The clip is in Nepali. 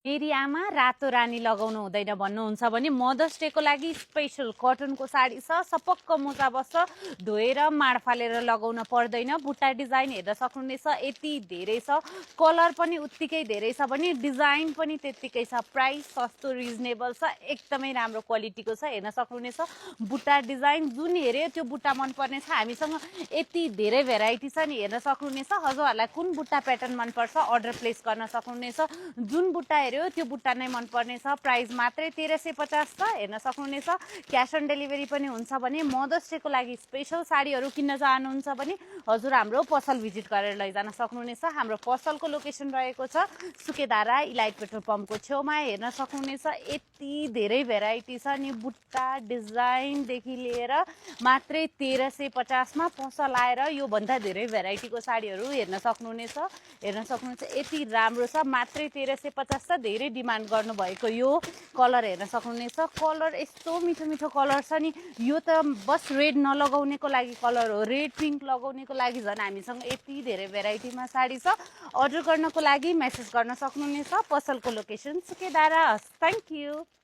एरियामा रातो रानी लगाउनु हुँदैन भन्नुहुन्छ भने मदर्स डेको लागि स्पेशल कटनको साडी छ, सपक्क मुजा बस्छ, धोएर माड फालेर लगाउन पर्दैन। बुट्टा डिजाइन हेर्न सक्नुहुनेछ, यति धेरै छ, कलर पनि उत्तिकै धेरै छ भने डिजाइन पनि त्यत्तिकै छ। प्राइस सस्तो रिजनेबल छ, एकदमै राम्रो क्वालिटीको छ, हेर्न सक्नुहुनेछ। बुट्टा डिजाइन जुन हेऱ्यो त्यो बुट्टा मनपर्ने छ, हामीसँग यति धेरै भेराइटी छ नि, हेर्न सक्नुहुनेछ। हजुरहरूलाई कुन बुट्टा प्याटर्न मनपर्छ अर्डर प्लेस गर्न सक्नुहुनेछ। जुन बुट्टा हेऱ्यो त्यो बुट्टा नै मनपर्ने छ। प्राइस मात्रै 1350 छ, हेर्न सक्नुहुनेछ। क्यास अन डेलिभरी पनि हुन्छ भने मदर्स डेको लागि स्पेशल साडीहरू किन्न चाहनुहुन्छ भने हजुर हाम्रो पसल भिजिट गरेर लैजान सक्नुहुनेछ। हाम्रो पसलको लोकेसन रहेको छ सुकेधारा इलाइट पेट्रोल पम्पको छेउमा, हेर्न सक्नुहुनेछ। यति धेरै भेराइटी छ नि, बुट्टा डिजाइनदेखि लिएर मात्रै 1350 मा पसल आएर योभन्दा धेरै भेराइटीको साडीहरू हेर्न सक्नुहुनेछ। हेर्न सक्नुहुन्छ यति राम्रो छ, मात्रै 1350 छ। धेरै डिमान्ड गर्नुभएको यो कलर हेर्न सक्नुहुनेछ। कलर यस्तो मिठो मिठो कलर छ नि, यो त बस रेड नलगाउनेको लागि कलर हो, रेड पिङ्क लगाउनेको लागि झन् हामीसँग यति धेरै भेराइटीमा साडी छ। अर्डर गर्नको लागि मेसेज गर्न सक्नुहुनेछ। पसलको लोकेसन सुकेधारा। Thank you.